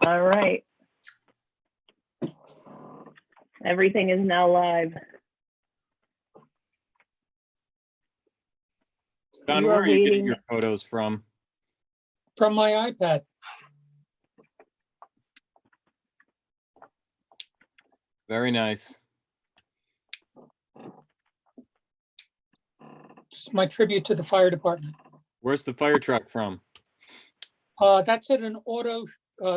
All right. Everything is now live. John, You where are are you getting waiting. your photos from? From my iPad. Very nice. It's my tribute to the fire department. Where's the fire truck from? That's at an auto,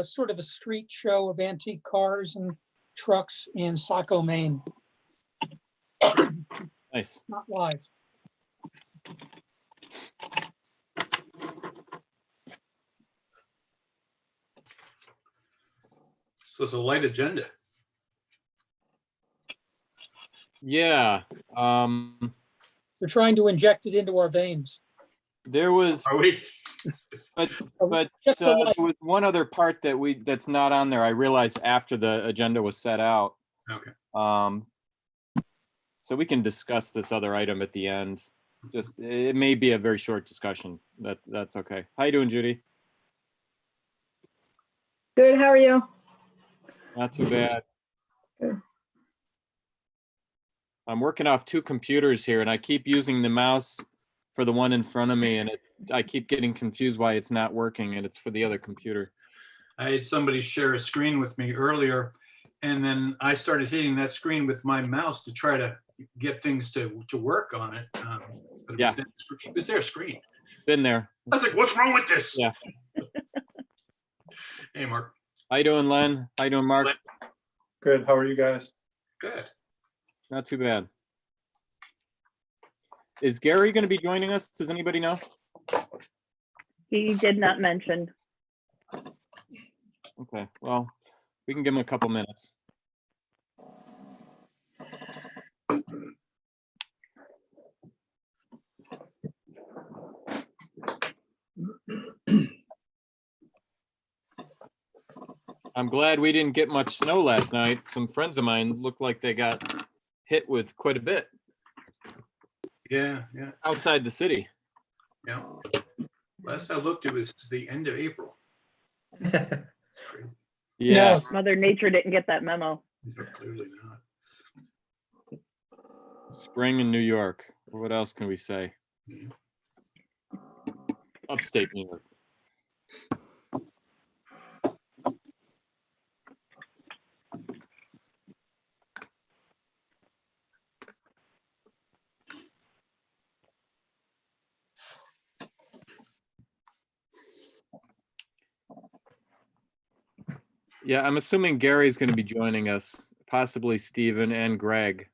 sort of a street show of antique cars and trucks in Saco, Maine. Nice. Not live. So it's a light agenda. Yeah. We're trying to inject it into our veins. There was, Are we? but Just the light. there was one other part that's not on there. I realized after the agenda was set out. Okay. So we can discuss this other item at the end. Just, it may be a very short discussion. That's okay. How you doing, Judy? Good, how are you? Not too bad. Good. I'm working off two computers here and I keep using the mouse for the one in front of me and I keep getting confused why it's not working and it's for the other computer. I had somebody share a screen with me earlier, and then I started hitting that screen with my mouse to try to get things to work on it. But Yeah. it was their screen. Been there. I was like, what's wrong with this? Yeah. Hey, Mark. How you doing, Len? How you doing, Mark? Len. Good. How are you guys? Good. Not too bad. Is Gary going to be joining us? Does anybody know? He did not mention. Okay, well, we can give him a couple minutes. I'm glad we didn't get much snow last night. Some friends of mine looked like they got hit with quite a bit Yeah. outside the city. Yeah. Last I looked, it was the end of April. It's crazy. Yeah, No, Mother Nature didn't get that memo. No, clearly not. spring in New York. What else can we say? Yeah. Upstate New York. Yeah, I'm assuming Gary's going to be joining us, possibly Stephen and Greg.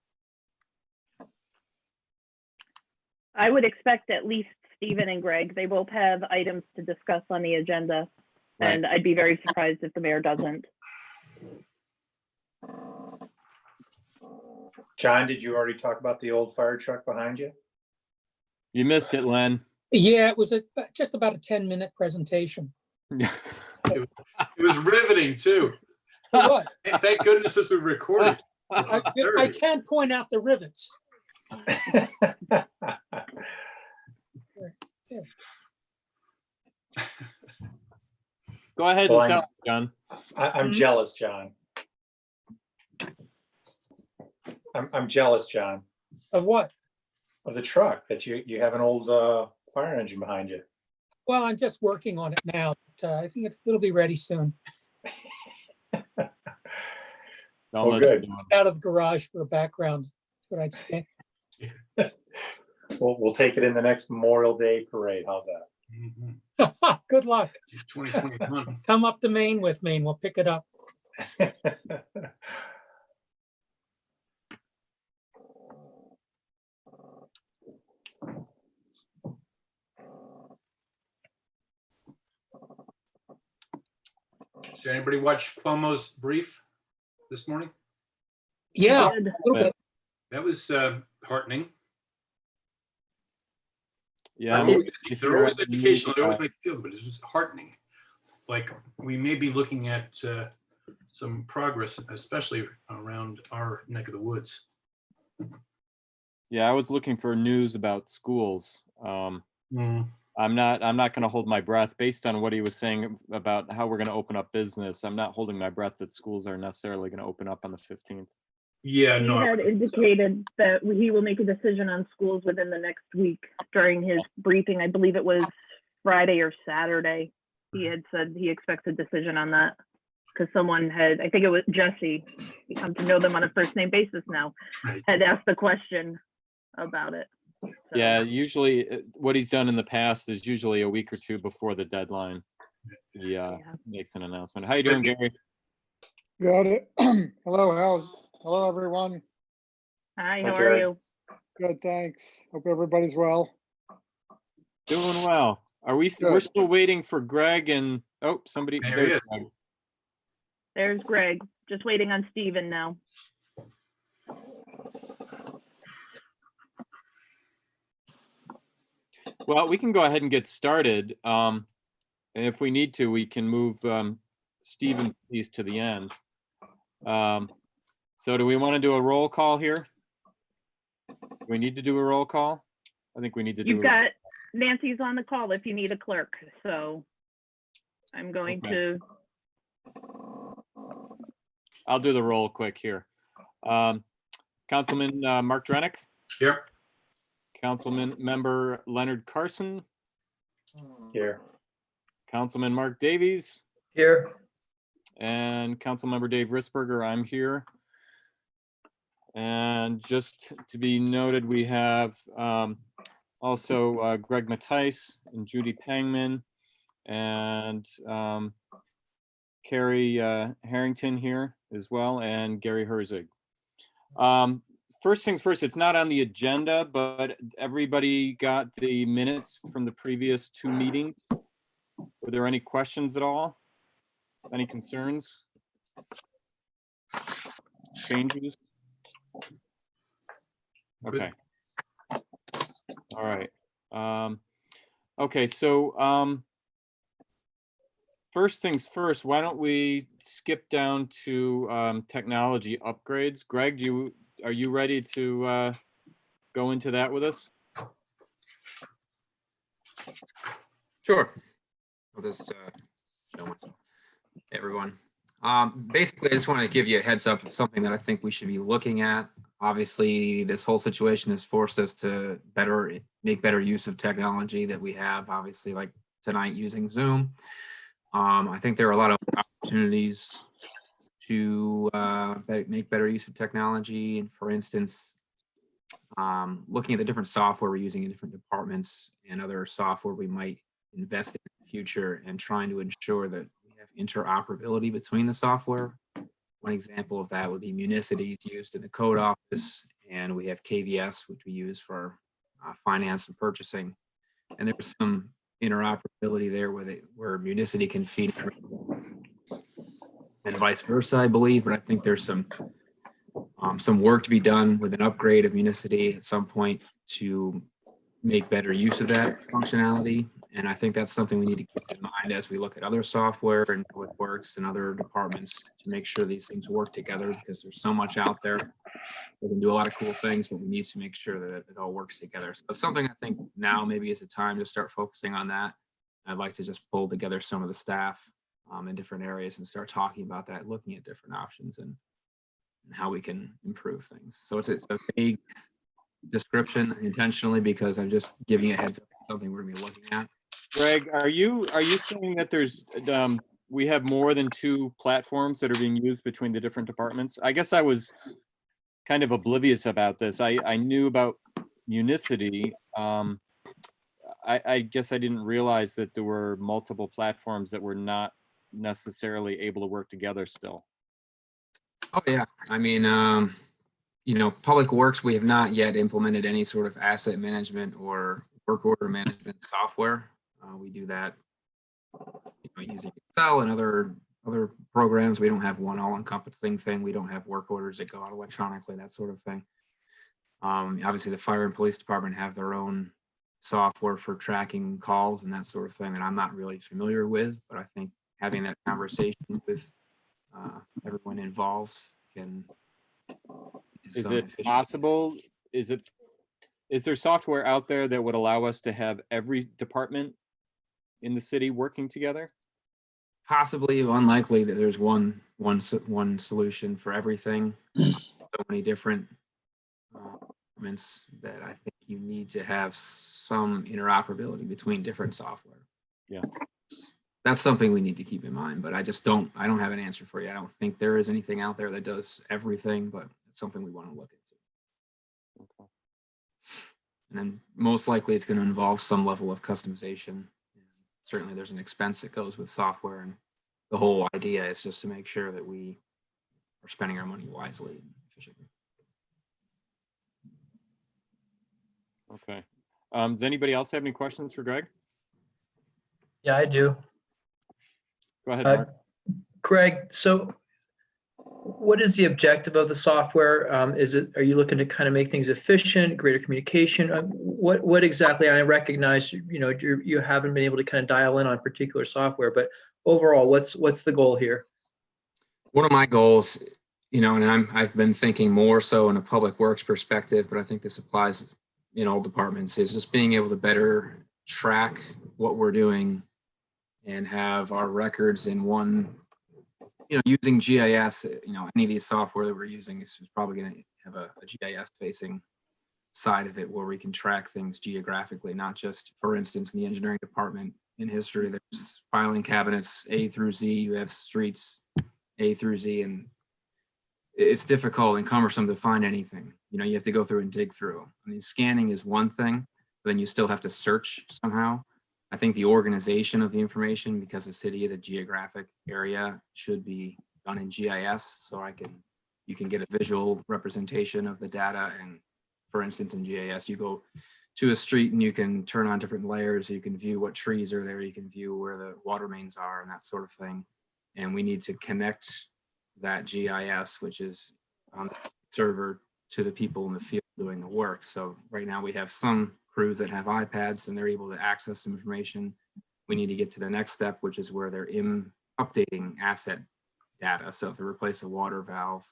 I would expect at least Stephen and Greg. They both have items to discuss on the agenda. Right. And I'd be very surprised if the mayor doesn't. John, did you already talk about the old fire truck behind you? You missed it, Len. yeah, it was just about a 10-minute presentation. It was riveting too. It was. And thank goodness this was recorded. I can't point out the rivets. Go ahead Well, and tell him, John. I'm jealous, John. I'm jealous, John, Of what? of the truck that you have an old fire engine behind you. Well, I'm just working on it now. But, I think it'll be ready soon. Don't Oh, listen good. to him. Out of the garage for a background. That's what I'd say. We'll take it in the next Memorial Day parade. How's Mhm. Good luck. 2021. Come up to Maine with me and we'll pick it up. that? Did anybody watch Cuomo's brief this morning? Yeah, Good. a little bit. That was heartening. Yeah, They're always educational. They always make you feel, but it's just heartening. Like we may be looking at some progress, especially around our neck of the woods. Yeah, I was looking for news about schools. I'm not going to hold my breath based on what he was saying about how we're going to open up business. I'm not holding my breath that schools are necessarily going to open up on the 15th. Yeah, He no, had indicated that he will make a decision on schools within the next week during his briefing. I believe it was Friday or Saturday. He had said he expects a decision on that because someone had, I think it was Jesse, you come to know them on a first name basis now, right. had asked the question about it. So, Yeah, usually what he's done in the past is usually a week or two before the deadline. He makes an announcement. How you doing, Gary? Got it. Hello, everyone. Hi, Hi, how are Jerry. you? Good, thanks. Hope everybody's well. Doing well. We're Good. still waiting for Greg and, oh, somebody. There he there's is. Greg. There's Greg, just waiting on Steven now. Well, we can go ahead and get started. And if we need to, we can move Stephen piece to the end. So do we want to do a roll call here? Do we need to do a roll call? I think we need to do. You've got Nancy's on the call if you need a clerk, so I'm going Okay. to, I'll do the roll quick here. Councilman Mark Drenick, Here. Councilman member Leonard Carson, Here. Councilman Mark Davies, Here. and Councilmember Dave Risberger. I'm here. And just to be noted, we have also Greg Mattice and Judy Pangman and Carrie Harrington here as well, and Gary Herzig. First things first, it's not on the agenda, but everybody got the minutes from the previous two meetings. Were there any questions at all? Any concerns? Changes? Okay. All right. Okay, so first things first, why don't we skip down to technology upgrades? Greg, are you ready to go into that with us? Sure. I'll just show myself. Hey, everyone. Basically, I just want to give you a heads up of something that I think we should be looking at. Obviously, this whole situation has forced us to make better use of technology that we have, obviously, like tonight using Zoom. I think there are a lot of opportunities to make better use of technology. And for instance, looking at the different software we're using in different departments and other software we might invest in the future, and trying to ensure that we have interoperability between the software. One example of that would be Municity is used in the code office, and we have KVS, which we use for finance and purchasing. And there's some interoperability there where Municity can feed and vice versa, I believe. But I think there's some work to be done with an upgrade of Municity at some point to make better use of that functionality. And I think that's something we need to keep in mind as we look at other software and how it works in other departments, to make sure these things work together, because there's so much out there. We can do a lot of cool things, but we need to make sure that it all works together. So it's something I think now maybe is a time to start focusing on that. I'd like to just pull together some of the staff in different areas and start talking about that, looking at different options and how we can improve things. So it's a vague description intentionally, because I'm just giving a heads up to something we're gonna be looking at. Greg, are you saying that there's we have more than two platforms that are being used between the different departments? I guess I was kind of oblivious about this. I knew about Municity. I guess I didn't realize that there were multiple platforms that were not necessarily able to work together still. Oh yeah, I mean, Public Works, we have not yet implemented any sort of asset management or work order management software. We do that using Excel and other programs. We don't have one all-encompassing thing. We don't have work orders that go out electronically, that sort of thing. Obviously, the fire and police department have their own software for tracking calls and that sort of thing that I'm not really familiar with, but I think having that conversation with everyone involved can. Is it possible? Is it Is there software out there that would allow us to have every department in the city working together? Possibly, unlikely that there's one solution for everything. So many different elements that I think you need to have some interoperability between different software. Yeah. That's something we need to keep in mind, but I don't have an answer for you. I don't think there is anything out there that does everything, but it's something we want to look into. Okay. And then most likely it's going to involve some level of customization. Certainly there's an expense that goes with software, and the whole idea is just to make sure that we are spending our money wisely and efficiently. Okay. Does anybody else have any questions for Greg? Yeah, I do. Go ahead, Uh, Mark. Greg, so what is the objective of the software? Are you looking to kind of make things efficient, greater communication? What exactly? I recognize, you haven't been able to kind of dial in on particular software, but overall, what's the goal here? One of my goals, and I've been thinking more so in a public works perspective, but I think this applies in all departments, is just being able to better track what we're doing and have our records in one, using GIS, any of these software that we're using is probably going to have a GIS facing side of it where we can track things geographically, not just, for instance, in the engineering department in history, there's filing cabinets A through Z, you have streets A through Z, and it's difficult and cumbersome to find anything. You have to go through and dig through. I mean, scanning is one thing, but then you still have to search somehow. I think the organization of the information, because the city is a geographic area, should be done in GIS, so you can get a visual representation of the data. And for instance, in GIS, you go to a street and you can turn on different layers. You can view what trees are there. You can view where the water mains are and that sort of thing. And we need to connect that GIS, which is on the server, to the people in the field doing the work. So right now we have some crews that have iPads and they're able to access some information. We need to get to the next step, which is where they're updating asset data. So if they replace a water valve,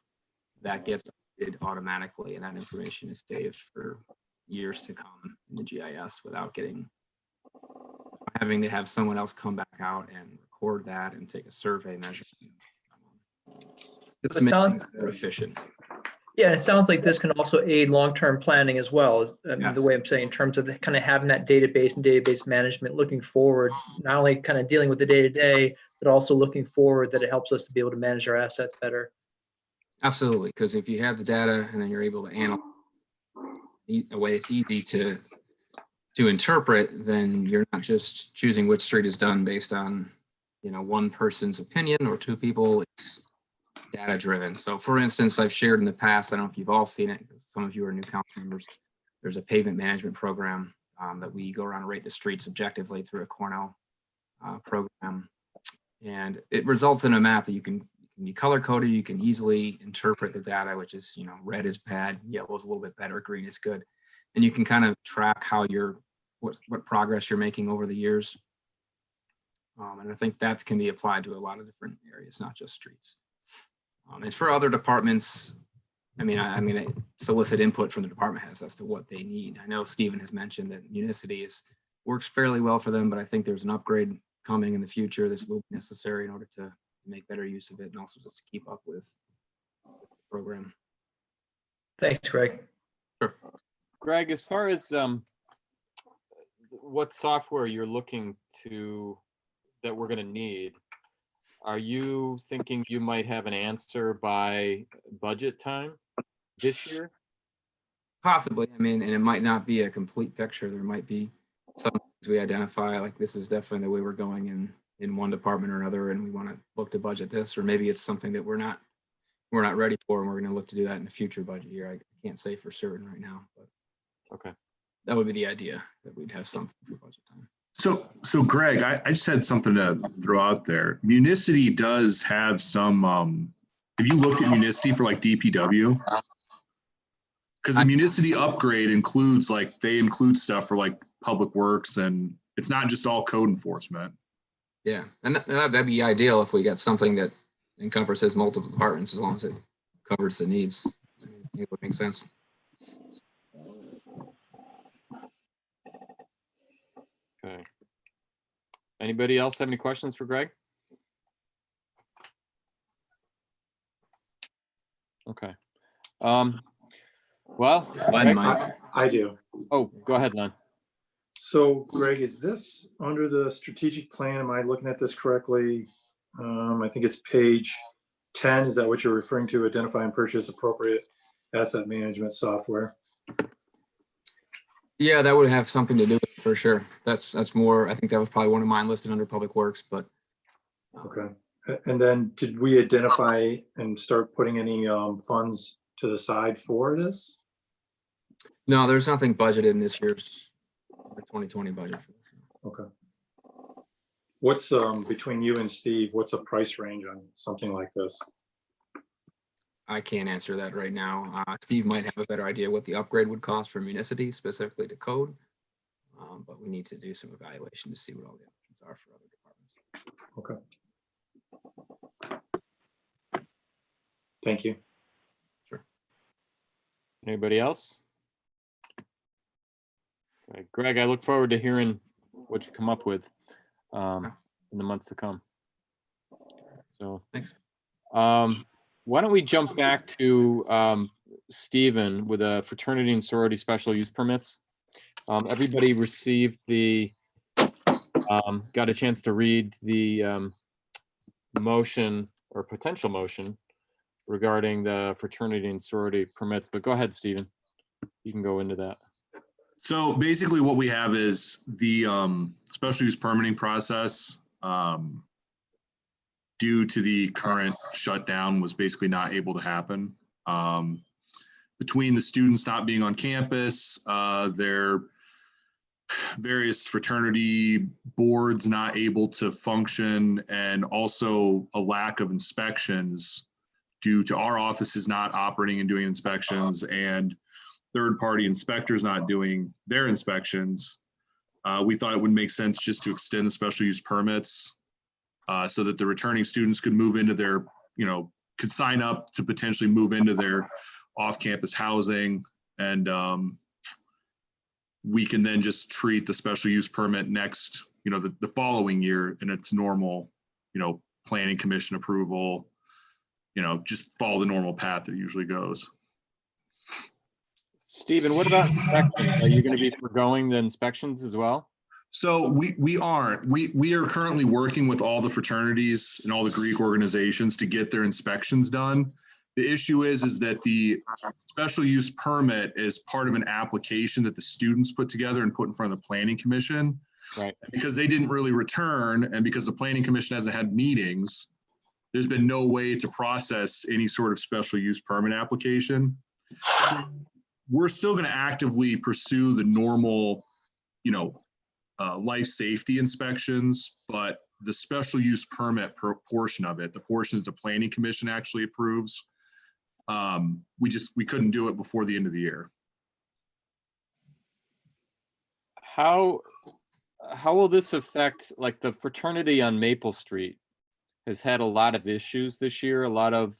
that gets updated automatically, and that information is saved for years to come in the GIS without having to have someone else come back out and record that and take a survey measure. It's more efficient. Yeah, it sounds like this can also aid long-term planning as well. Yes. The way I'm saying, in terms of kind of having that database and database management, looking forward, not only kind of dealing with the day-to-day, but also looking forward, that it helps us to be able to manage our assets better. Absolutely, because if you have the data and then you're able to analyze a way it's easy to interpret, then you're not just choosing which street is done based on one person's opinion or two people. It's data driven. So for instance, I've shared in the past, I don't know if you've all seen it, some of you are new council members, there's a pavement management program that we go around and rate the streets objectively through a Cornell program. And it results in a map that you can be color coded. You can easily interpret the data, which is, red is bad, yellow is a little bit better, green is good. And you can kind of track how what progress you're making over the years. And I think that can be applied to a lot of different areas, not just streets. And for other departments, I'm going to solicit input from the department heads as to what they need. I know Stephen has mentioned that Unicity works fairly well for them, but I think there's an upgrade coming in the future that's will be necessary in order to make better use of it and also just keep up with the program. Thanks, Greg. Sure. Greg, as far as what software you're looking that we're going to need, are you thinking you might have an answer by budget time this year? Possibly. And it might not be a complete picture. There might be some things we identify, like this is definitely the way we're going in one department or another, and we want to look to budget this, or maybe it's something that we're not ready for, and we're going to look to do that in a future budget year. I can't say for certain right now, but okay, that would be the idea, that we'd have something for budget time. So Greg, I just had something to throw out there. Municity does have some, have you looked at Municity for like DPW? Because the Municity upgrade includes they include stuff for like public works, and it's not just all code enforcement. Yeah, and that'd be ideal if we get something that encompasses multiple departments, as long as it covers the needs. It would make sense. Okay. Anybody else have any questions for Greg? Okay. Well, Len Greg- might. I do. oh, go ahead, Len. So Greg, is this under the strategic plan? Am I looking at this correctly? I think it's page 10. Is that what you're referring to? Identify and purchase appropriate asset management software. Yeah, that would have something to do with it for sure. That's more, I think that was probably one of mine listed under public works, but Okay. And then did we identify and start putting any funds to the side for this? no, there's nothing budgeted in this year's the 2020 budget. For this. Okay. What's between you and Steve, what's a price range on something like this? I can't answer that right now. Steve might have a better idea what the upgrade would cost for Municity, specifically to code. But we need to do some evaluation to see what all the options are for other departments. Okay. Thank you. Anybody else? Okay, Greg, I look forward to hearing what you come up with in the months to come. So, Thanks. why don't we jump back to Stephen with a fraternity and sorority special use permits? Everybody received got a chance to read the motion or potential motion regarding the fraternity and sorority permits, but go ahead, Stephen. You can go into that. So basically what we have is the special use permitting process due to the current shutdown was basically not able to happen. Between the students not being on campus, their various fraternity boards not able to function, and also a lack of inspections due to our offices not operating and doing inspections and third-party inspectors not doing their inspections, we thought it would make sense just to extend the special use permits so that the returning students could move into their, could sign up to potentially move into their off-campus housing, and we can then just treat the special use permit next, the following year in its normal, planning commission approval, just follow the normal path it usually goes. Stephen, what about inspections? Are you going to be foregoing the inspections as well? So we aren't. We are currently working with all the fraternities and all the Greek organizations to get their inspections done. The issue is that the special use permit is part of an application that the students put together and put in front of the planning commission. Right. Because they didn't really return, and because the planning commission hasn't had meetings, there's been no way to process any sort of special use permit application. We're still going to actively pursue the normal, life safety inspections, but the special use permit portion of it, the portion that the planning commission actually approves, we couldn't do it before the end of the year. How will this affect, like, the fraternity on Maple Street has had a lot of issues this year, a lot of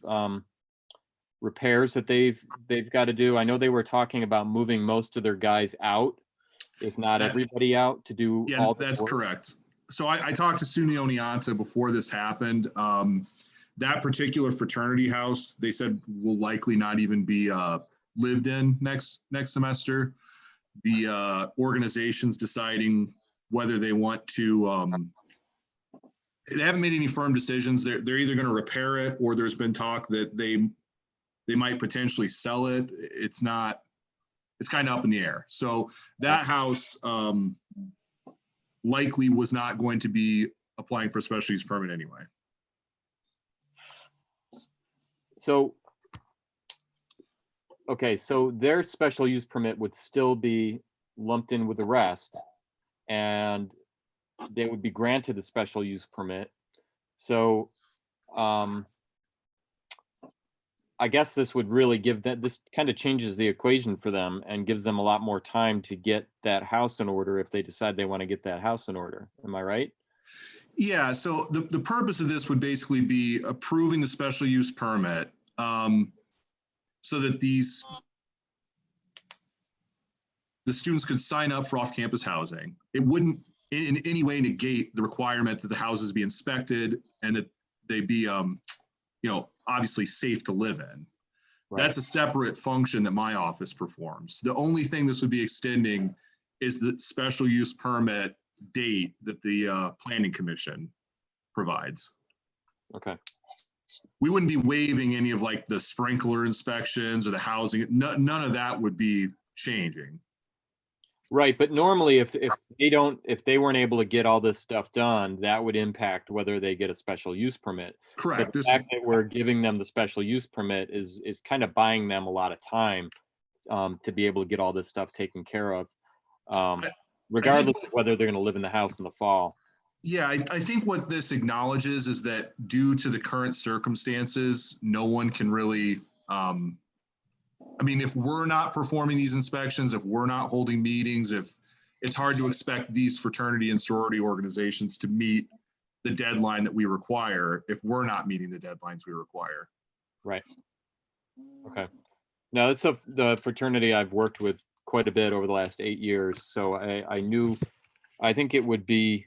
repairs that they've got to do. I know they were talking about moving most of their guys out, if not everybody out, to do Yeah, all the that's work. correct. So I talked to Suni Oneonta before this happened. That particular fraternity house, they said will likely not even be lived in next semester. The organization's deciding whether they want to, they haven't made any firm decisions. They're either going to repair it, or there's been talk that they might potentially sell it. It's kind of up in the air. So that house likely was not going to be applying for a special use permit anyway. So, okay, so their special use permit would still be lumped in with the rest, and they would be granted a special use permit. So, I guess this would really give that, this kind of changes the equation for them and gives them a lot more time to get that house in order if they decide they want to get that house in order. Am I right? Yeah, so the purpose of this would basically be approving the special use permit so that the students could sign up for off-campus housing. It wouldn't in any way negate the requirement that the houses be inspected and that they be, you know, obviously safe to live in. Right. That's a separate function that my office performs. The only thing this would be extending is the special use permit date that the planning commission provides. Okay. We wouldn't be waiving any of like the sprinkler inspections or the housing. None of that would be changing. Right, but normally if they weren't able to get all this stuff done, that would impact whether they get a special use permit. Correct. So the fact that we're giving them the special use permit is kind of buying them a lot of time to be able to get all this stuff taken care of, regardless of whether they're going to live in the house in the fall. Yeah, I think what this acknowledges is that due to the current circumstances, no one can really, I mean, if we're not performing these inspections, if we're not holding meetings, if it's hard to expect these fraternity and sorority organizations to meet the deadline that we require, if we're not meeting the deadlines we require. Right. Okay. Now that's the fraternity I've worked with quite a bit over the last 8 years. So I think it would be,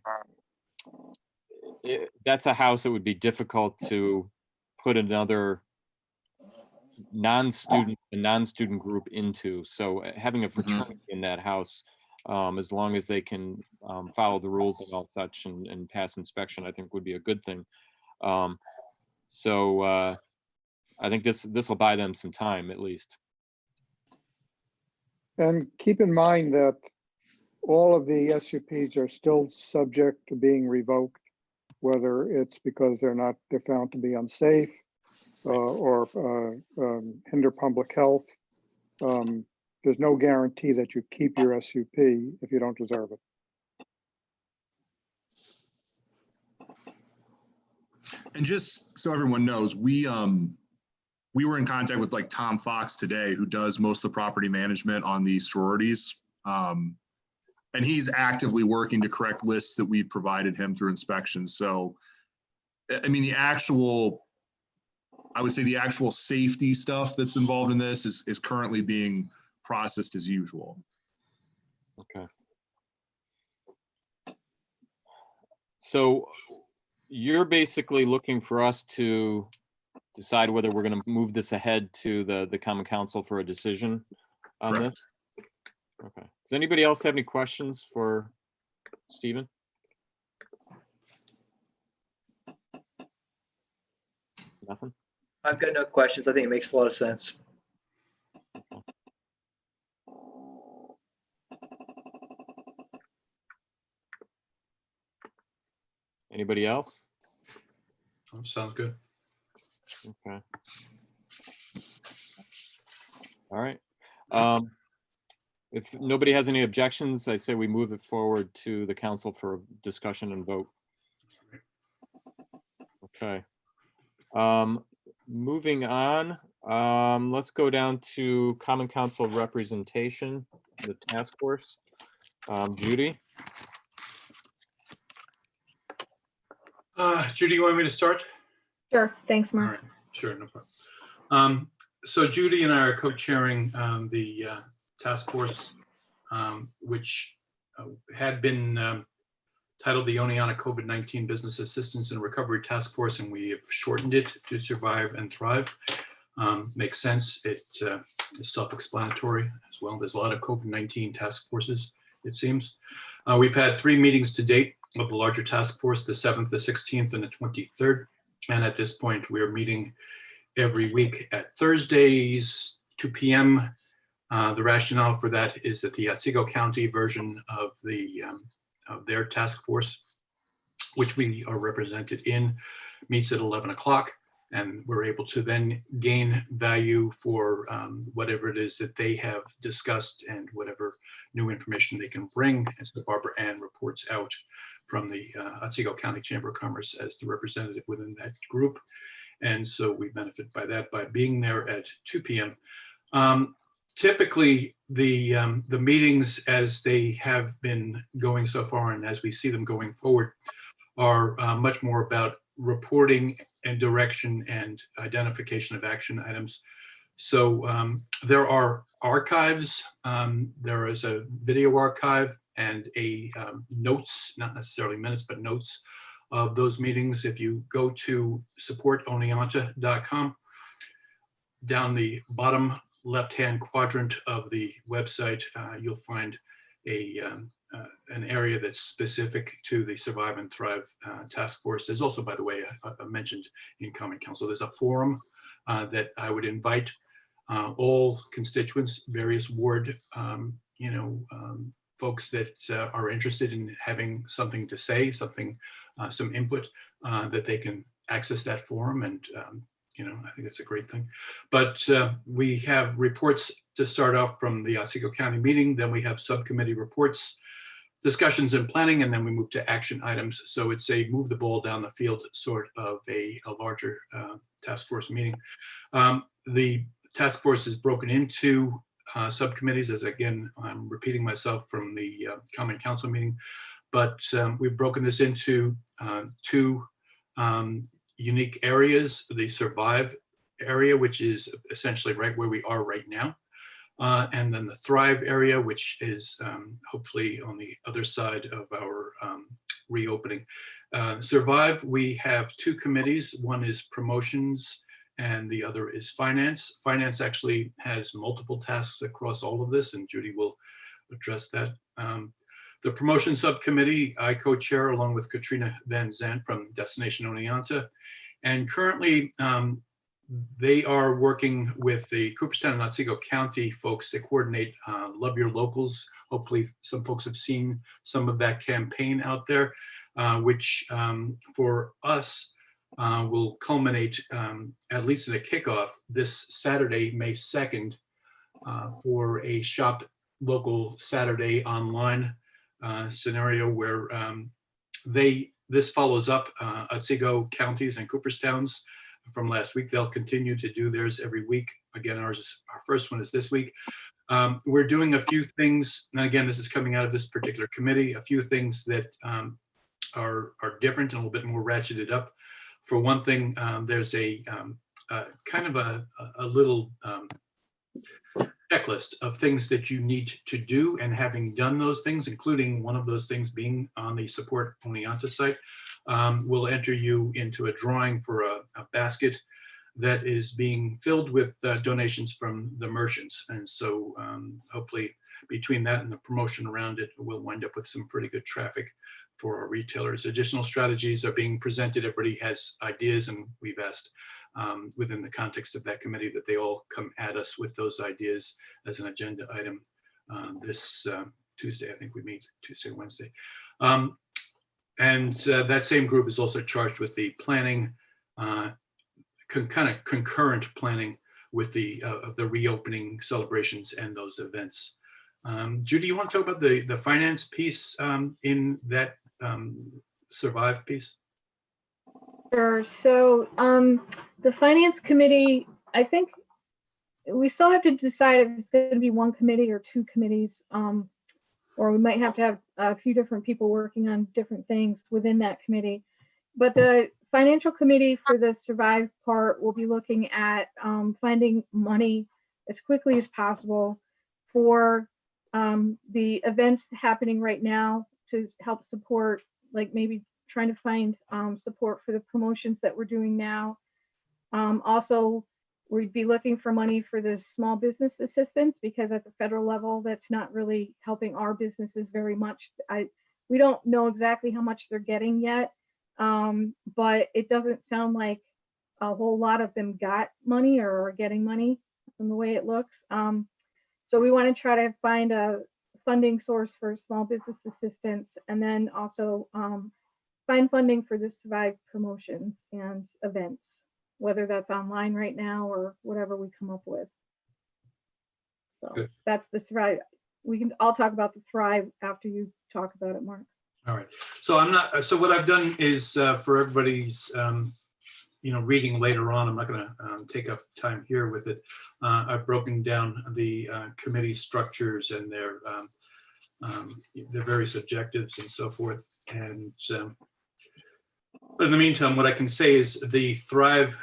that's a house that would be difficult to put another non-student group into. So having a fraternity in that house, as long as they can follow the rules and all such and pass inspection, I think would be a good thing. So I think this will buy them some time at least. And keep in mind that all of the SUPs are still subject to being revoked, whether it's because they're found to be unsafe or hinder public health. There's no guarantee that you keep your SUP if you don't deserve it. And just so everyone knows, we were in contact with like Tom Fox today, who does most of the property management on these sororities. And he's actively working to correct lists that we've provided him through inspections. So, I mean, I would say the actual safety stuff that's involved in this is currently being processed as usual. Okay. So you're basically looking for us to decide whether we're going to move this ahead to the Common Council for a decision on Correct. this? Okay. Does anybody else have any questions for Stephen? Nothing? I've got no questions. I think it makes a lot of sense. Anybody else? Sounds good. Okay. All right. If nobody has any objections, I say we move it forward to the council for discussion and vote. Okay. Moving on, let's go down to Common Council representation, the task force. Judy? Judy, you want me to start? Sure, thanks, All Mark. right, sure, no problem. So Judy and I are co-chairing the task force, which had been titled the Oneonta COVID-19 Business Assistance and Recovery Task Force, and we have shortened it to Survive and Thrive. Makes sense. It is self-explanatory as well. There's a lot of COVID-19 task forces, it seems. We've had 3 meetings to date of the larger task force, the 7th, the 16th, and the 23rd. And at this point, we're meeting every week at Thursdays, 2 p.m. The rationale for that is that the Otsego County version of of their task force, which we are represented in, meets at 11 o'clock. And we're able to then gain value for whatever it is that they have discussed and whatever new information they can bring. And so Barbara Ann reports out from the Otsego County Chamber of Commerce as the representative within that group. And so we benefit by that by being there at 2 p.m. Typically, the meetings as they have been going so far and as we see them going forward are much more about reporting and direction and identification of action items. So there are archives. There is a video archive and a notes, not necessarily minutes, but notes of those meetings. If you go to supportoneonta.com, down the bottom left-hand quadrant of the website, you'll find an area that's specific to the Survive and Thrive Task Force. There's also, by the way, mentioned in Common Council, there's a forum that I would invite all constituents, various ward, folks that are interested in having something to say, some input, that they can access that forum, and I think it's a great thing. But we have reports to start off from the Otsego County meeting. Then we have subcommittee reports, discussions and planning, and then we move to action items. So it's a move the ball down the field sort of a larger task force meeting. The task force is broken into subcommittees, as again, I'm repeating myself from the Common Council meeting, but we've broken this into two unique areas: the Survive area, which is essentially right where we are right now, and then the Thrive area, which is hopefully on the other side of our reopening. Survive, we have two committees. One is promotions and the other is finance. Finance actually has multiple tasks across all of this, and Judy will address that. The promotion subcommittee, I co-chair along with Katrina Van Zandt from Destination Oneonta. And currently, they are working with the Cooperstown and Otsego County folks to coordinate Love Your Locals. Hopefully some folks have seen some of that campaign out there, which for us will culminate, at least in a kickoff, this Saturday, May 2nd, for a Shop Local Saturday online scenario where this follows up Otsego counties and Cooperstown's from last week. They'll continue to do theirs every week. Again, our first one is this week. We're doing a few things, and again, this is coming out of this particular committee, a few things that are different and a little bit more ratcheted up. For one thing, there's a kind of a little checklist of things that you need to do, and having done those things, including one of those things being on the Support Oneonta site, will enter you into a drawing for a basket that is being filled with donations from the merchants. And so hopefully between that and the promotion around it, we'll wind up with some pretty good traffic for our retailers. Additional strategies are being presented. Everybody has ideas, and we've asked within the context of that committee that they all come at us with those ideas as an agenda item this Tuesday. I think we meet Tuesday, Wednesday. And that same group is also charged with the planning, kind of concurrent planning with the of the reopening celebrations and those events. Judy, you want to talk about the finance piece in that Survive piece? Sure. So the finance committee, I think we still have to decide if it's going to be one committee or two committees, or we might have to have a few different people working on different things within that committee. But the financial committee for the Survive part will be looking at finding money as quickly as possible for the events happening right now to help support, like maybe trying to find support for the promotions that we're doing now. Also, we'd be looking for money for the small business assistance, because at the federal level, that's not really helping our businesses very much. We don't know exactly how much they're getting yet, but it doesn't sound like a whole lot of them got money or are getting money from the way it looks. So we want to try to find a funding source for small business assistance, and then also find funding for the Survive promotions and events, whether that's online right now or whatever we come up with. So Good. That's the Survive. I'll talk about the Thrive after you talk about it, Mark. All right. So so what I've done is for everybody's reading later on, I'm not going to take up time here with it. I've broken down the committee structures and their various objectives and so forth. And but in the meantime, what I can say is the Thrive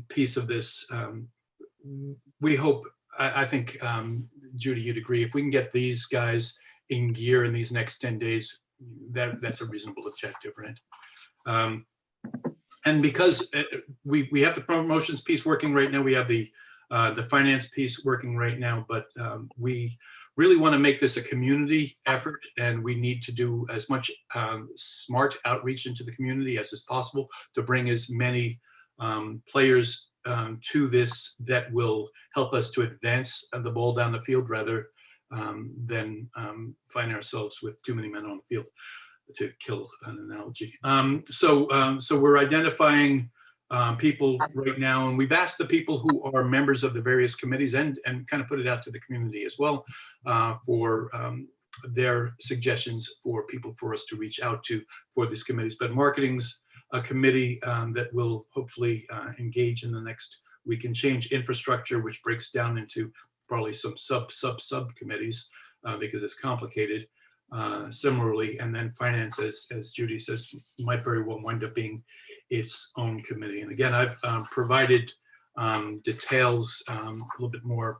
piece of this, we hope, I think, Judy, you'd agree, if we can get these guys in gear in these next 10 days, that's a reasonable objective, right? And because we have the promotions piece working right now, we have the finance piece working right now, but we really want to make this a community effort, and we need to do as much smart outreach into the community as is possible to bring as many players to this that will help us to advance the ball down the field rather than find ourselves with too many men on the field, to kill an analogy. So we're identifying people right now, and we've asked the people who are members of the various committees and kind of put it out to the community as well for their suggestions for people for us to reach out to for these committees. But marketing's a committee that will hopefully engage in the next week and change. Infrastructure, which breaks down into probably some subcommittees because it's complicated. Similarly, and then finance, as Judy says, might very well wind up being its own committee. And again, I've provided details, a little bit more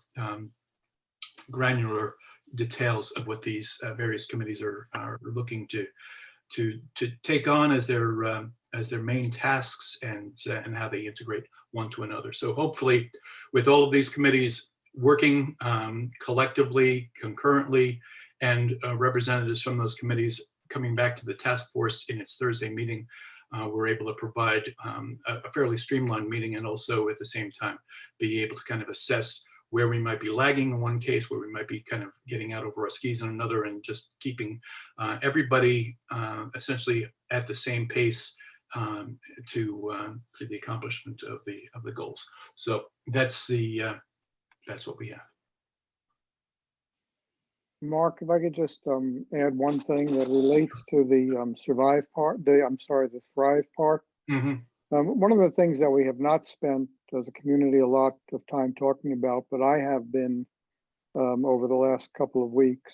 granular details of what these various committees are looking to take on as their main tasks and how they integrate one to another. So hopefully, with all of these committees working collectively, concurrently, and representatives from those committees coming back to the task force in its Thursday meeting, we're able to provide a fairly streamlined meeting, and also at the same time be able to kind of assess where we might be lagging in one case, where we might be kind of getting out over our skis in another, and just keeping everybody essentially at the same pace to the accomplishment of the goals. So that's what we have. Mark, if I could just add one thing that relates to the survive part, the thrive part. Mm-hmm. One of the things that we have not spent as a community a lot of time talking about, but I have been over the last couple of weeks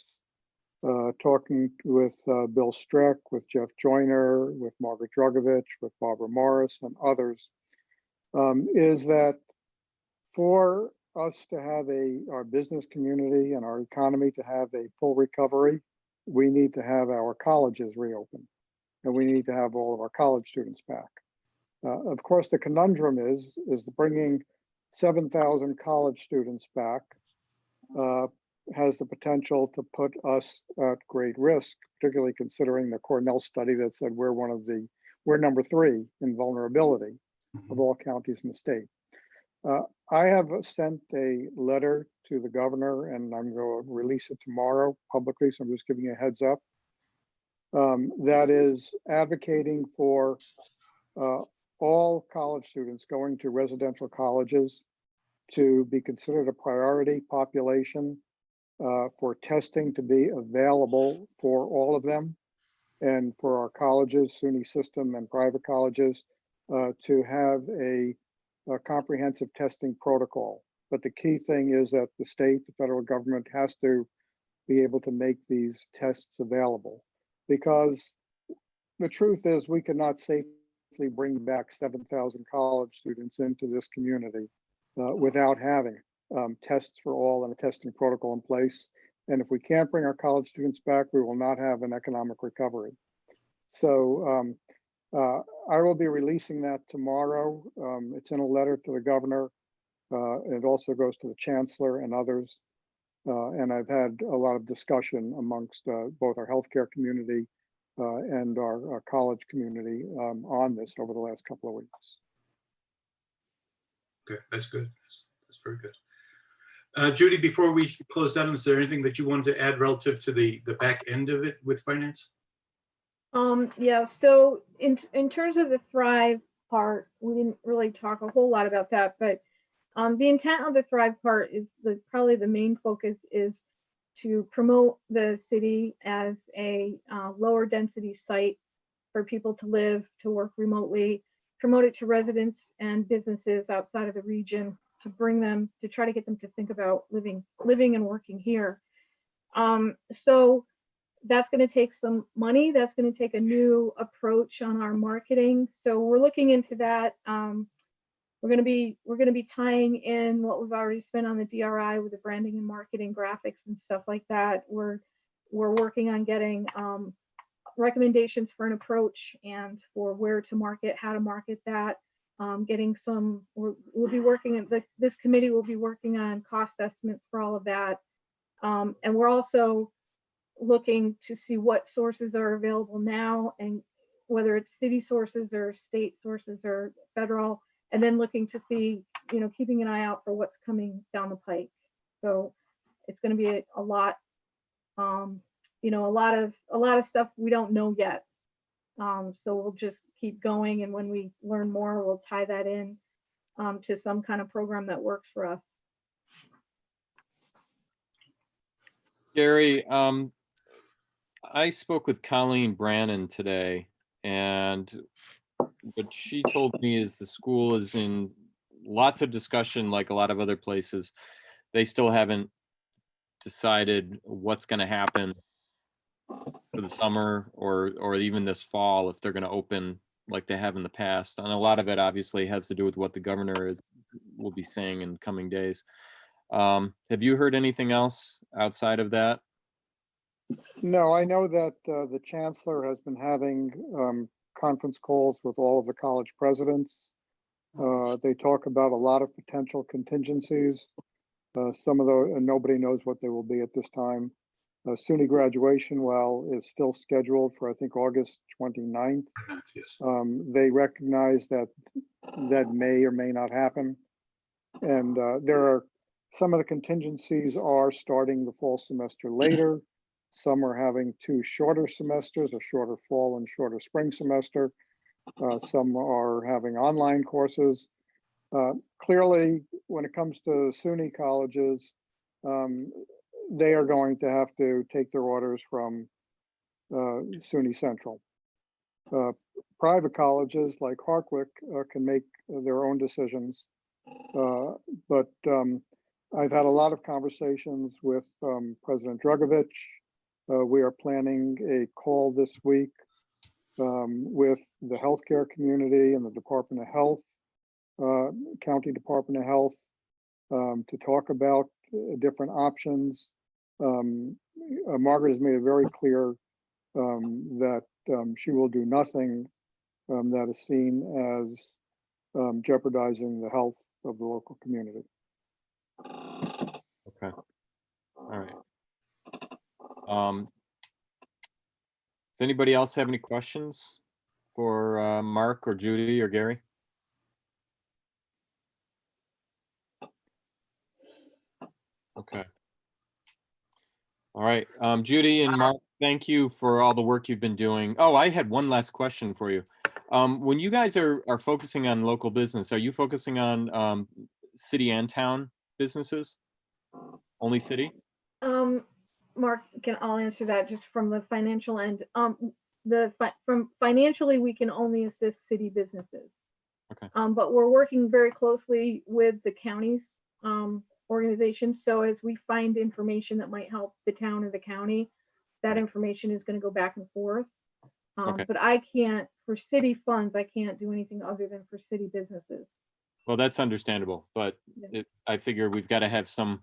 talking with Bill Streck, with Jeff Joyner, with Margaret Drogovich, with Barbara Morris and others, is that for us to have our business community and our economy to have a full recovery, we need to have our colleges reopen, and we need to have all of our college students back. Of course, the conundrum is bringing 7,000 college students back has the potential to put us at great risk, particularly considering the Cornell study that said we're number 3 in vulnerability of all counties in the state. I have sent a letter to the governor, and I'm going to release it tomorrow publicly, so I'm just giving you a heads up, that is advocating for all college students going to residential colleges to be considered a priority population, for testing to be available for all of them, and for our colleges, SUNY system and private colleges, to have a comprehensive testing protocol. But the key thing is that the state, the federal government has to be able to make these tests available, because the truth is we cannot safely bring back 7,000 college students into this community without having tests for all and a testing protocol in place. And if we can't bring our college students back, we will not have an economic recovery. So I will be releasing that tomorrow. It's in a letter to the governor. It also goes to the chancellor and others. And I've had a lot of discussion amongst both our healthcare community and our college community on this over the last couple of weeks. Okay, that's good. That's very good. Judy, before we close down, is there anything that you wanted to add relative to the back end of it with finance? Yeah, so in terms of the Thrive part, we didn't really talk a whole lot about that, but the intent of the Thrive part is probably the main focus is to promote the city as a lower density site for people to live, to work remotely, promote it to residents and businesses outside of the region, to bring them, to try to get them to think about living and working here. So that's going to take some money. That's going to take a new approach on our marketing. So we're looking into that. We're going to be tying in what we've already spent on the DRI with the branding and marketing graphics and stuff like that. We're we're working on getting recommendations for an approach and for where to market, how to market that. Getting some, we'll be working, this committee will be working on cost estimates for all of that. And we're also looking to see what sources are available now, and whether it's city sources or state sources or federal, and then looking to see, you know, keeping an eye out for what's coming down the pike. So it's going to be a lot, you know, a lot of stuff we don't know yet. So we'll just keep going, and when we learn more, we'll tie that in to some kind of program that works for us. Gary, I spoke with Colleen Brannon today, and what she told me is the school is in lots of discussion, like a lot of other places. They still haven't decided what's going to happen for the summer or even this fall, if they're going to open like they have in the past. And a lot of it obviously has to do with what the governor will be saying in coming days. Have you heard anything else outside of that? No, I know that the chancellor has been having conference calls with all of the college presidents. They talk about a lot of potential contingencies. Some of those, and nobody knows what they will be at this time. SUNY graduation, well, is still scheduled for, I think, August 29th. Yes. They recognize that that may or may not happen. And there are some of the contingencies are starting the fall semester later. Some are having 2 shorter semesters, a shorter fall and shorter spring semester. Some are having online courses. Clearly, when it comes to SUNY colleges, they are going to have to take their orders from SUNY Central. Private colleges like Hartwick can make their own decisions. But I've had a lot of conversations with President Dragovich. We are planning a call this week with the healthcare community and the Department of Health, County Department of Health, to talk about different options. Margaret has made it very clear that she will do nothing that is seen as jeopardizing the health of the local community. Okay. All right. Does anybody else have any questions for Mark or Judy or Gary? Okay. All right. Judy and Mark, thank you for all the work you've been doing. Oh, I had one last question for you. When you guys are focusing on local business, are you focusing on city and town businesses? Only city? Mark, I'll answer that just from the financial end. From financially, we can only assist city businesses. Okay. But we're working very closely with the county's organizations. So as we find information that might help the town or the county, that information is going to go back and forth. Okay. But I can't, for city funds, I can't do anything other than for city businesses. Well, that's understandable, but I figure we've got to have some,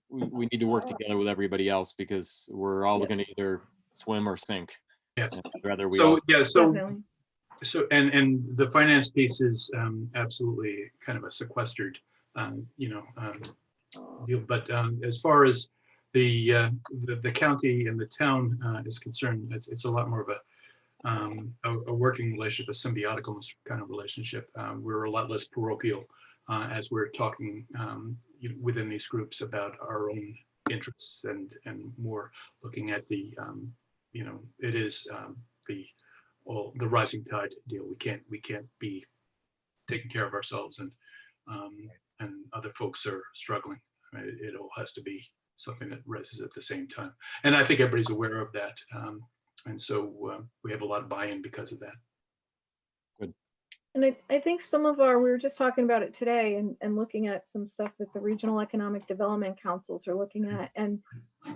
we need to work together with everybody else because we're all going to either swim or sink. Yes. And I'd rather we So, all. yeah, so, Definitely. and the finance piece is absolutely kind of a sequestered, deal. But as far as the county and the town is concerned, it's a lot more of a working relationship, a symbiotical kind of relationship. We're a lot less parochial as we're talking within these groups about our own interests and more looking at the, it is the rising tide deal. We can't be taking care of ourselves and other folks are struggling. Right? It all has to be something that rises at the same time. And I think everybody's aware of that. And so we have a lot of buy-in because of that. Good. And I think some of we were just talking about it today and looking at some stuff that the regional economic development councils are looking at. And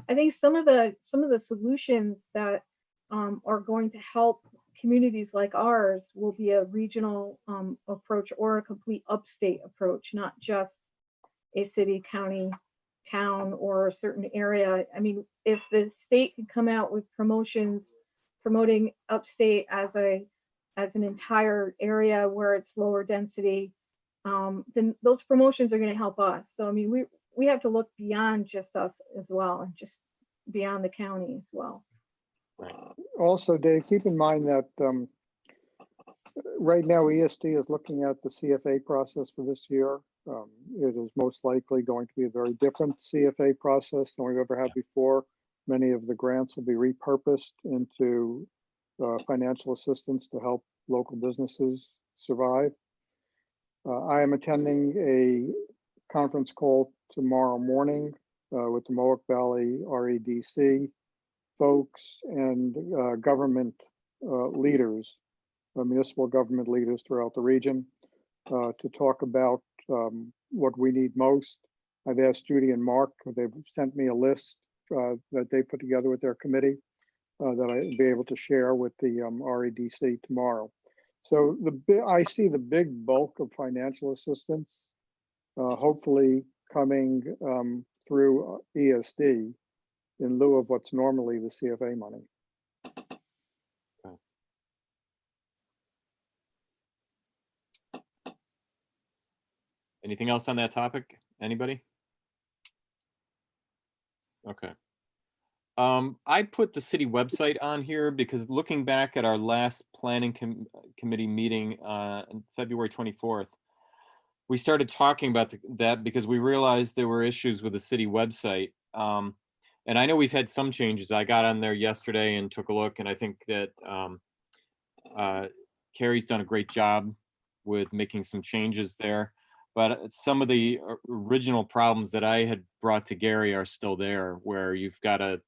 I think some of the solutions that are going to help communities like ours will be a regional approach or a complete upstate approach, not just a city county town or a certain area. I mean, if the state can come out with promotions, promoting upstate as an entire area where it's lower density, then those promotions are going to help us. So I mean, we have to look beyond just us as well, and just beyond the county as well. Also, Dave, keep in mind that right now ESD is looking at the CFA process for this year. It is most likely going to be a very different CFA process than we've ever had before. Many of the grants will be repurposed into financial assistance to help local businesses survive. I am attending a conference call tomorrow morning with the Mohawk Valley REDC folks and government leaders, municipal government leaders throughout the region to talk about what we need most. I've asked Judy and Mark, they've sent me a list that they put together with their committee that I'll be able to share with the REDC tomorrow. So I see the big bulk of financial assistance hopefully coming through ESD in lieu of what's normally the CFA money. Anything else on that topic? Anybody? Okay. I put the city website on here because looking back at our last planning committee meeting on February 24th, we started talking about that because we realized there were issues with the city website. And I know we've had some changes. I got on there yesterday and took a look, and I think that Carrie's done a great job with making some changes there. But some of the original problems that I had brought to Gary are still there, where you've got to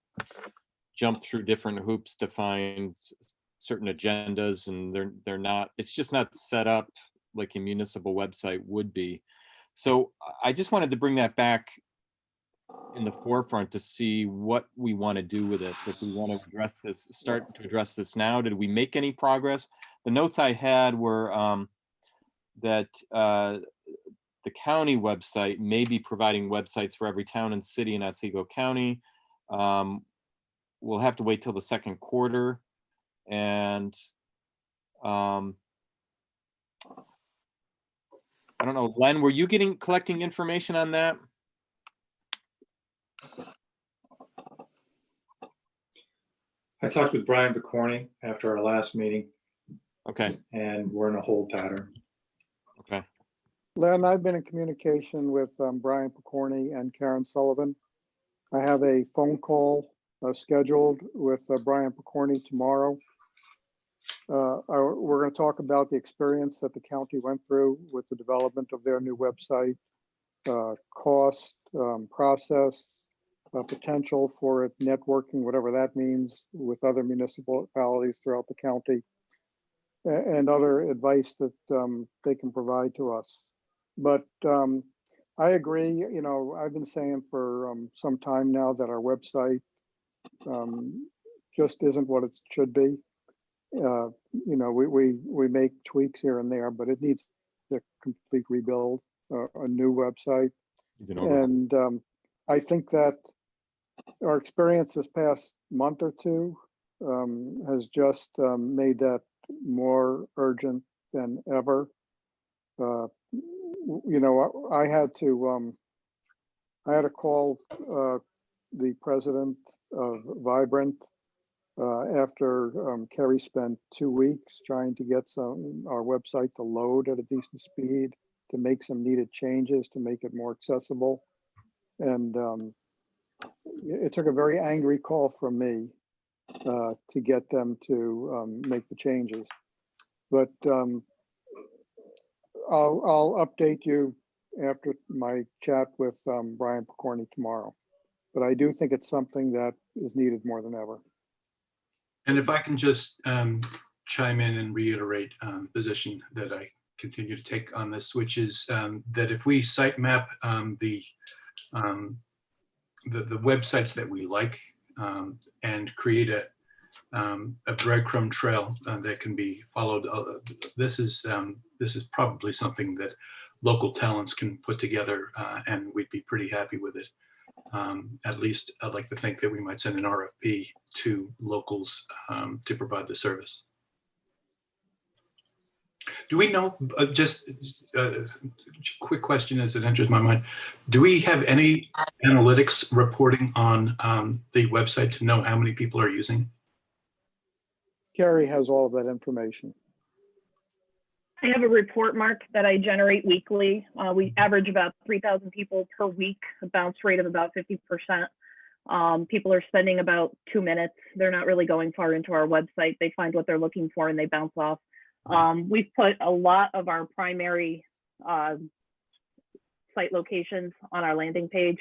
jump through different hoops to find certain agendas, and they're not, it's just not set up like a municipal website would be. So I just wanted to bring that back in the forefront to see what we want to do with this. If we want to address this, start to address this now. Did we make any progress? The notes I had were that the county website may be providing websites for every town and city in Otsego County. We'll have to wait till the second quarter. And I don't know, Len, were you collecting information on that? I talked with Brian Picorni after our last meeting. Okay. And we're in a hold pattern. Okay. Len, I've been in communication with Brian Picorni and Karen Sullivan. I have a phone call scheduled with Brian Picorni tomorrow. We're going to talk about the experience that the county went through with the development of their new website, cost, process, potential for it networking, whatever that means, with other municipalities throughout the county, and other advice that they can provide to us. But I agree, you know, I've been saying for some time now that our website just isn't what it should be. You know, we make tweaks here and there, but it needs a complete rebuild, a new website. And I think that our experience this past month or two has just made that more urgent than ever. You know, I had to call the president of Vibrant after Kerry spent 2 weeks trying to get our website to load at a decent speed, to make some needed changes, to make it more accessible. And it took a very angry call from me to get them to make the changes. But I'll update you after my chat with Brian Picorni tomorrow. But I do think it's something that is needed more than ever. And if I can just chime in and reiterate position that I continue to take on this, which is that if we sitemap the websites that we like and create a breadcrumb trail that can be followed, this is probably something that local talents can put together, and we'd be pretty happy with it. At least I'd like to think that we might send an RFP to locals to provide the service. Do we know, just quick question as it enters my mind, do we have any analytics reporting on the website to know how many people are using it? Gary has all of that information. I have a report, Mark, that I generate weekly. We average about 3,000 people per week, a bounce rate of about 50%. People are spending about 2 minutes. They're not really going far into our website. They find what they're looking for and they bounce off. We've put a lot of our primary site locations on our landing page.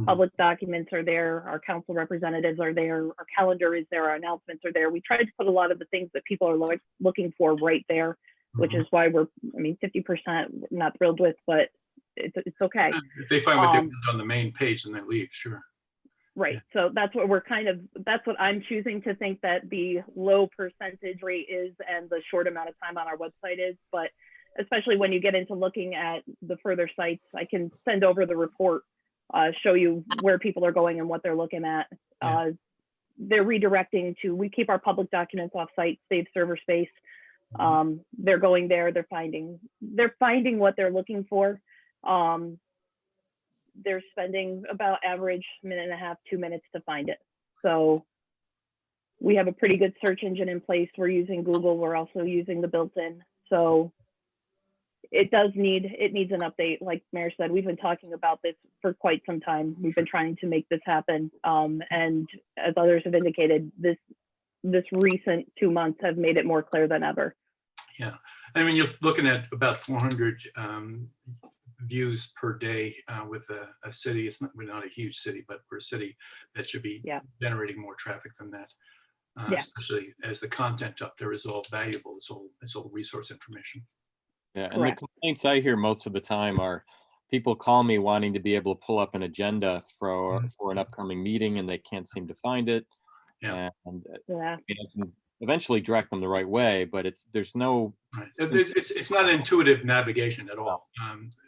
Public documents are there, our council representatives are there, our calendar is there, our announcements are there. We tried to put a lot of the things that people are looking for right there, which is why we're, 50% not thrilled with, but it's okay. If they find what they want on the main page, then they leave, sure. Right. So that's what that's what I'm choosing to think that the low percentage rate is and the short amount of time on our website is. But especially when you get into looking at the further sites, I can send over the report, show you where people are going and what they're looking at. Yeah. They're redirecting to, we keep our public documents off site, save server space. They're going there, they're finding what they're looking for. They're spending about average 1.5 to 2 minutes to find it. So we have a pretty good search engine in place. We're using Google. We're also using the built-in. So it needs an update. Like Mayor said, we've been talking about this for quite some time. We've been trying to make this happen. And as others have indicated, this recent 2 months have made it more clear than ever. Yeah, I mean, you're looking at about 400 views per day with a city. We're not a huge city, but we're a city that should be generating more traffic than that. Especially as the content up there is all valuable. It's all resource information. Yeah, and the complaints I hear most of the time are people call me wanting to be able to pull up an agenda for an upcoming meeting and they can't seem to find it. Yeah. And I can eventually direct them the right way, but there's no. Right. It's not intuitive navigation at all.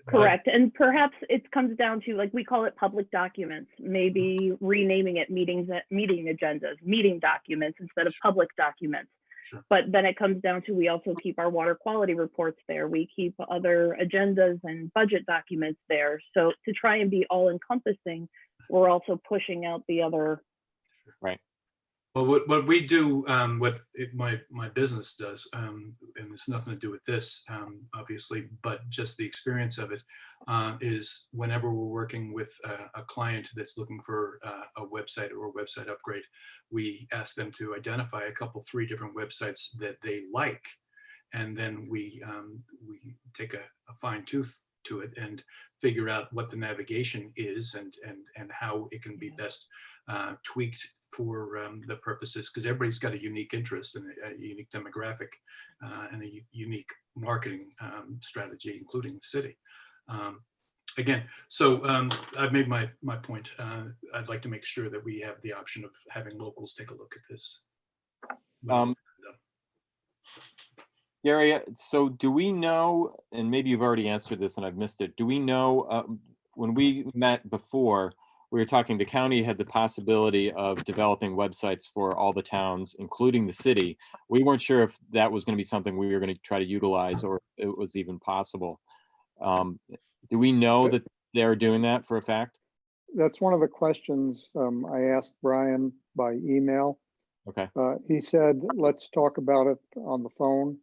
Correct. And perhaps it comes down to, like, we call it public documents, maybe renaming it meeting agendas, meeting documents instead of public documents. Sure. But then it comes down to, we also keep our water quality reports there. We keep other agendas and budget documents there. So to try and be all encompassing, we're also pushing out the other. Right. Well, what we do, my business does, and it's nothing to do with this, obviously, but just the experience of it, is whenever we're working with a client that's looking for a website or a website upgrade, we ask them to identify a couple, 3 different websites that they like, and then we take a fine tooth to it and figure out what the navigation is and how it can be best tweaked for the purposes, because everybody's got a unique interest and a unique demographic and a unique marketing strategy, including the city. Again, so I've made my point. I'd like to make sure that we have the option of having locals take a look at this. Gary, so do we know, and maybe you've already answered this and I've missed it, do we know, when we met before, we were talking, the county had the possibility of developing websites for all the towns, including the city. We weren't sure if that was going to be something we were going to try to utilize or if it was even possible. Do we know that they're doing that for a fact? That's one of the questions I asked Brian by email. Okay. He said, let's talk about it on the phone.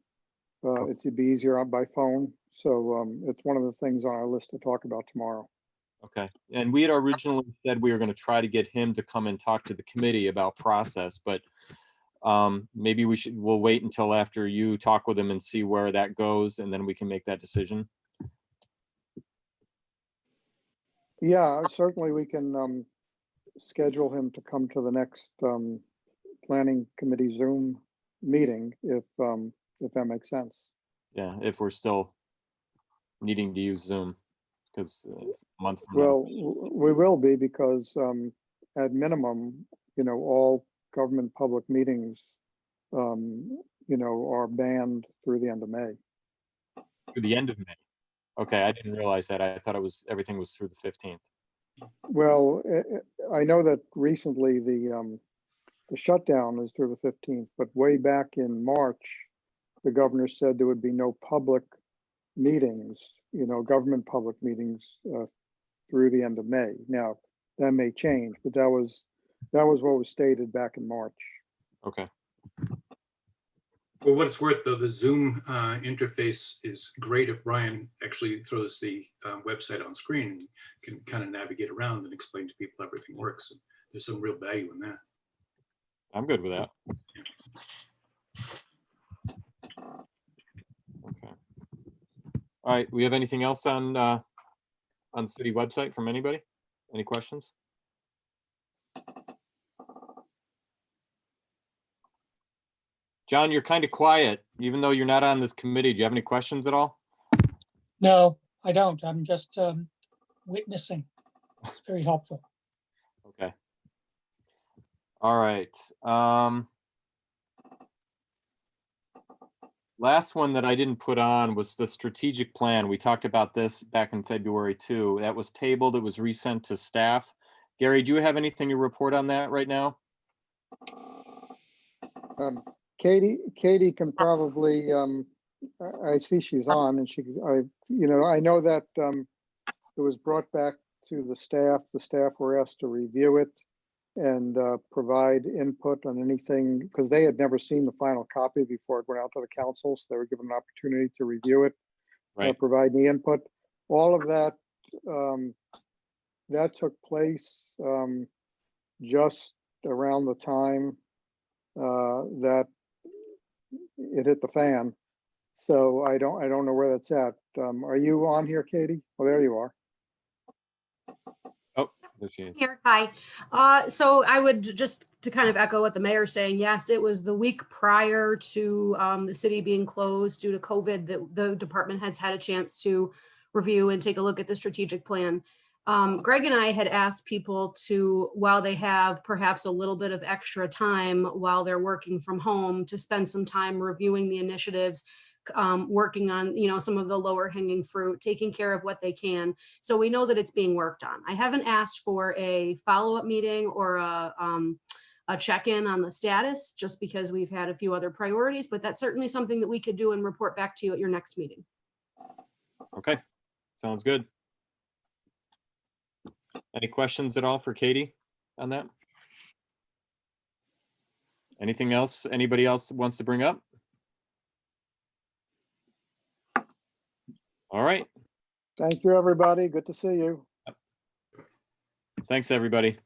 It'd be easier by phone. So it's one of the things on our list to talk about tomorrow. Okay. And we had originally said we were going to try to get him to come and talk to the committee about process, but maybe we'll wait until after you talk with him and see where that goes, and then we can make that decision. Yeah, certainly we can schedule him to come to the next planning committee Zoom meeting if that makes sense. Yeah, if we're still needing to use Zoom, because a month from now. We will be, because at minimum, all government public meetings, are banned through the end of May. Through the end of May. Okay, I didn't realize that. I thought everything was through the 15th. Well, I know that recently the shutdown is through the 15th, but way back in March, the governor said there would be no public meetings, government public meetings through the end of May. Now, that may change, but that was what was stated back in March. Okay. For what it's worth, though, the Zoom interface is great if Brian actually throws the website on screen and can kind of navigate around and explain to people how everything works. There's some real value in that. I'm good with that. Okay. All right. We have anything else on city website from anybody? Any questions? John, you're kind of quiet, even though you're not on this committee. Do you have any questions at all? No, I don't. I'm just witnessing. It's very helpful. Okay. All right. Last one that I didn't put on was the strategic plan. We talked about this back in February too. That was tabled. It was resent to staff. Gary, do you have anything to report on that right now? Katie can probably, I see she's on, and I know that it was brought back to the staff. The staff were asked to review it and provide input on anything, because they had never seen the final copy before it went out to the council, so they were given an opportunity to review it, Right. provide the input. All of that, that took place just around the time that it hit the fan. So I don't know where that's at. Are you on here, Katie? Oh, there you are. Oh, there she is. Here, hi. So I would just to kind of echo what the mayor's saying. Yes, it was the week prior to the city being closed due to COVID that the department heads had a chance to review and take a look at the strategic plan. Greg and I had asked people to, while they have perhaps a little bit of extra time while they're working from home, to spend some time reviewing the initiatives, working on, some of the lower hanging fruit, taking care of what they can. So we know that it's being worked on. I haven't asked for a follow-up meeting or a check-in on the status, just because we've had a few other priorities, but that's certainly something that we could do and report back to you at your next meeting. Okay, sounds good. Any questions at all for Katie on that? Anything else anybody else wants to bring up? All right. Thank you, everybody. Good to see you. Thanks, everybody.